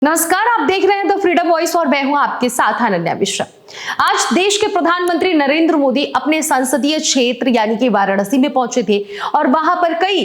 नमस्कार, आप देख रहे हैं द फ्रीडम वॉइस और मैं हूं आपके साथ अनन्या मिश्रा। आज देश के प्रधानमंत्री नरेंद्र मोदी अपने संसदीय क्षेत्र यानी कि वाराणसी में पहुंचे थे और वहां पर कई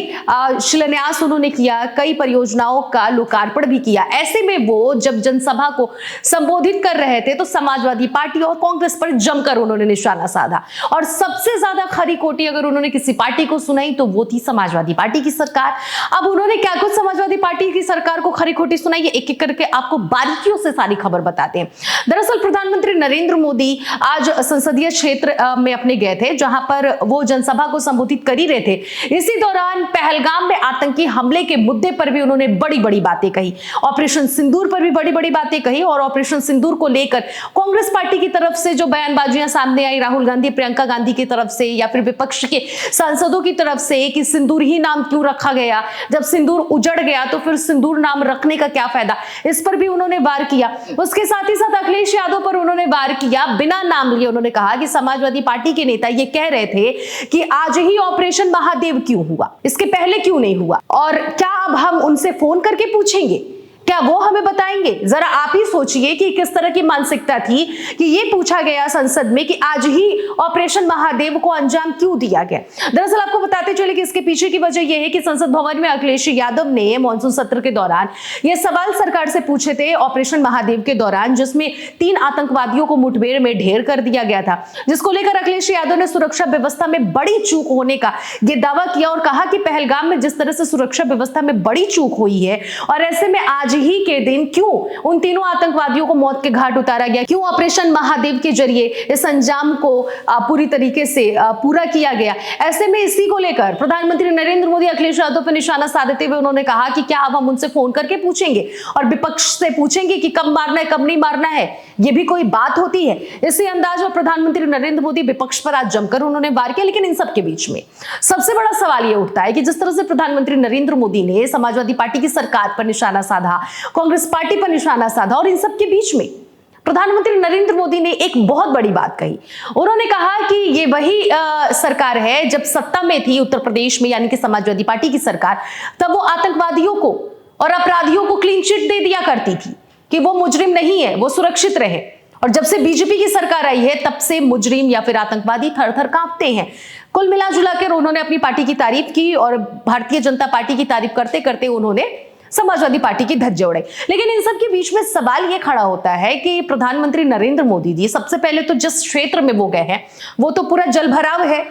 शिलान्यास उन्होंने किया, कई परियोजनाओं का लोकार्पण भी किया। ऐसे में वो जब जनसभा को संबोधित कर रहे थे तो समाजवादी पार्टी और कांग्रेस पर जमकर उन्होंने निशाना साधा और सबसे ज्यादा खरी खोटी अगर उन्होंने किसी पार्टी को सुनाई तो वो थी समाजवादी पार्टी की सरकार। अब उन्होंने क्या कुछ समाजवादी पार्टी की सरकार को खरी खोटी सुनाई, ये एक एक करके आपको बारीकियों से सारी खबर बताते हैं। दरअसल प्रधानमंत्री नरेंद्र मोदी आज संसदीय क्षेत्र में अपने गए थे जहां पर वो जनसभा को संबोधित कर ही रहे थे। इसी दौरान पहलगाम में आतंकी हमले के मुद्दे पर भी उन्होंने बड़ी बड़ी बातें कही, ऑपरेशन सिंदूर पर भी बड़ी बड़ी बातें कही और ऑपरेशन सिंदूर को लेकर कांग्रेस पार्टी की तरफ से जो बयानबाजियां सामने आई, राहुल गांधी, प्रियंका गांधी की तरफ से या फिर विपक्ष के सांसदों की तरफ से कि सिंदूर ही नाम क्यों रखा गया, जब सिंदूर उजड़ गया तो फिर सिंदूर नाम रखने का क्या फायदा, इस पर भी उन्होंने वार किया। उसके साथ ही साथ अखिलेश यादव पर उन्होंने वार किया, बिना नाम लिए उन्होंने कहा कि समाजवादी पार्टी के नेता ये कह रहे थे कि आज ही ऑपरेशन महादेव क्यों हुआ, इसके पहले क्यों नहीं हुआ और क्या अब हम उनसे फोन करके पूछेंगे, क्या वो हमें बताएंगे? जरा आप ही सोचिए कि किस तरह की मानसिकता थी कि ये पूछा गया संसद में कि आज ही ऑपरेशन महादेव को अंजाम क्यों दिया गया। दरअसल आपको बताते चले कि इसके पीछे की वजह यह है कि संसद भवन में अखिलेश यादव ने मॉनसून सत्र के दौरान ये सवाल सरकार से पूछे थे ऑपरेशन महादेव के दौरान, जिसमें 3 आतंकवादियों को मुठभेड़ में ढेर कर दिया गया था, जिसको लेकर अखिलेश यादव ने सुरक्षा व्यवस्था में बड़ी चूक होने का ये दावा किया और कहा कि पहलगाम में जिस तरह से सुरक्षा व्यवस्था में बड़ी चूक हुई है और ऐसे में आज ही के दिन क्यों उन तीनों आतंकवादियों को मौत के घाट उतारा गया, क्यों ऑपरेशन महादेव के जरिए इस अंजाम को पूरी तरीके से पूरा किया गया। ऐसे में इसी को लेकर प्रधानमंत्री नरेंद्र मोदी अखिलेश यादव पर निशाना साधते हुए उन्होंने कहा कि क्या अब हम उनसे फोन करके पूछेंगे और विपक्ष से पूछेंगे कि कब मारना है कब नहीं मारना है, ये भी कोई बात होती है। इसी अंदाज में प्रधानमंत्री नरेंद्र मोदी विपक्ष पर आज जमकर उन्होंने वार किया। लेकिन इन सबके बीच में सबसे बड़ा सवाल यह उठता है कि जिस तरह से प्रधानमंत्री नरेंद्र मोदी ने समाजवादी पार्टी की सरकार पर निशाना साधा, कांग्रेस पार्टी पर निशाना साधा और इन सब के बीच में प्रधानमंत्री नरेंद्र मोदी ने एक बहुत बड़ी बात कही। उन्होंने कहा कि ये वही सरकार है जब सत्ता में थी उत्तर प्रदेश में, यानी कि समाजवादी पार्टी की सरकार, तब वो आतंकवादियों को और अपराधियों को क्लीन चिट दे दिया करती थी कि वो मुजरिम नहीं है, वो सुरक्षित रहे। और जब से बीजेपी की सरकार आई है तब से मुजरिम या फिर आतंकवादी थर थर कांपते हैं। कुल मिला जुला कर उन्होंने अपनी पार्टी की तारीफ की और भारतीय जनता पार्टी की तारीफ करते करते उन्होंने समाजवादी पार्टी की धज्जे उड़ाई। लेकिन इन सब के बीच में सवाल यह खड़ा होता है कि प्रधानमंत्री नरेंद्र मोदी जी सबसे पहले तो जिस क्षेत्र में वो गए हैं वो तो पूरा जलभराव है,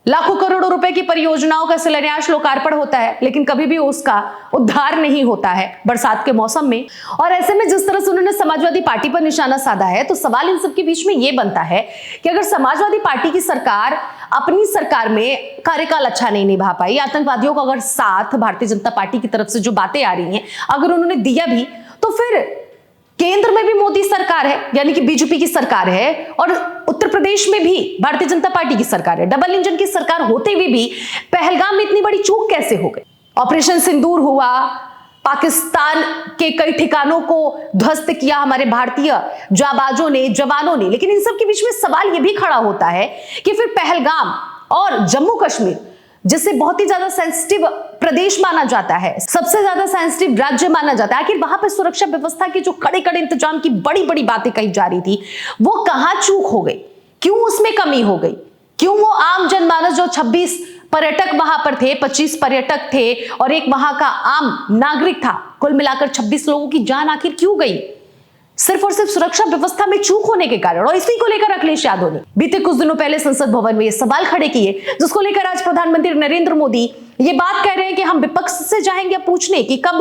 लाखों करोड़ों रुपए की परियोजनाओं का शिलान्यास लोकार्पण होता है, लेकिन कभी भी उसका उद्धार नहीं होता है बरसात के मौसम में। और ऐसे में जिस तरह से उन्होंने समाजवादी पार्टी पर निशाना साधा है तो सवाल इन सब के बीच में यह बनता है कि अगर समाजवादी पार्टी की सरकार अपनी सरकार में कार्यकाल अच्छा नहीं निभा पाई, आतंकवादियों का अगर साथ भारतीय जनता पार्टी की तरफ से जो बातें आ रही हैं अगर उन्होंने दिया भी, तो फिर केंद्र में भी मोदी सरकार है यानी कि बीजेपी की सरकार है और उत्तर प्रदेश में भी भारतीय जनता पार्टी की सरकार है। डबल इंजन की सरकार होते हुए भी पहलगाम में इतनी बड़ी चूक कैसे हो गई? ऑपरेशन सिंदूर हुआ, पाकिस्तान के कई ठिकानों को ध्वस्त किया हमारे भारतीय जाबाजों ने, जवानों ने, लेकिन इन सब के बीच में सवाल यह भी खड़ा होता है कि फिर पहलगाम और जम्मू कश्मीर, जिसे बहुत ही ज्यादा सेंसिटिव प्रदेश माना जाता है, सबसे ज्यादा सेंसिटिव राज्य माना जाता है, आखिर वहां पर सुरक्षा व्यवस्था की जो कड़े कड़े इंतजाम की बड़ी बड़ी बातें कही जा रही थी वो कहां चूक हो गई, क्यों उसमें कमी हो गई, क्यों वो आम जनमानस जो 26 पर्यटक वहां पर थे, 25 पर्यटक थे और एक वहां का आम नागरिक था, कुल मिलाकर 26 लोगों की जान आखिर क्यों गई? सिर्फ और सिर्फ सुरक्षा व्यवस्था में चूक होने के कारण। और इसी को लेकर अखिलेश यादव ने बीते कुछ दिनों पहले संसद भवन में ये सवाल खड़े किए, जिसको लेकर आज प्रधानमंत्री नरेंद्र मोदी ये बात कह रहे हैं कि हम विपक्ष से जाएंगे पूछने कि कब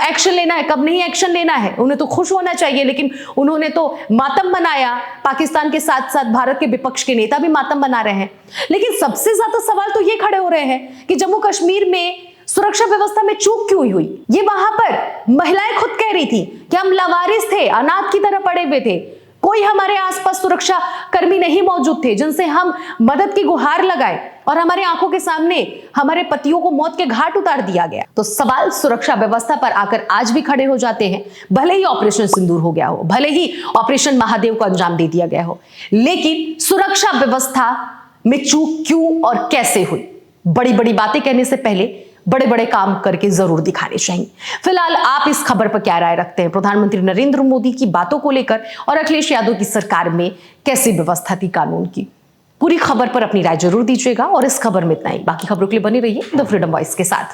एक्शन लेना है, कब नहीं एक्शन लेना है। उन्हें तो खुश होना चाहिए, लेकिन उन्होंने तो मातम मनाया। पाकिस्तान के साथ साथ भारत के विपक्ष के नेता भी मातम मना रहे हैं। लेकिन सबसे ज्यादा सवाल तो ये खड़े हो रहे हैं कि जम्मू कश्मीर में सुरक्षा व्यवस्था में चूक क्यों हुई? ये वहां पर महिलाएं खुद कह रही थी कि हम लावारिस थे, अनाथ की तरह पड़े हुए थे, कोई हमारे आसपास सुरक्षा कर्मी नहीं मौजूद थे जिनसे हम मदद की गुहार लगाए और हमारे आंखों के सामने हमारे पतियों को मौत के घाट उतार दिया गया। तो सवाल सुरक्षा व्यवस्था पर आकर आज भी खड़े हो जाते हैं। भले ही ऑपरेशन सिंदूर हो गया हो, भले ही ऑपरेशन महादेव को अंजाम दे दिया गया हो, लेकिन सुरक्षा व्यवस्था में चूक क्यों और कैसे हुई? बड़ी बड़ी बातें कहने से पहले बड़े बड़े काम करके जरूर दिखाने चाहिए। फिलहाल आप इस खबर पर क्या राय रखते हैं? प्रधानमंत्री नरेंद्र मोदी की बातों को लेकर और अखिलेश यादव की सरकार में कैसी व्यवस्था थी कानून की? पूरी खबर पर अपनी राय जरूर दीजिएगा और इस खबर में इतना ही। बाकी खबरों के लिए बने रहिए द फ्रीडम वॉइस के साथ।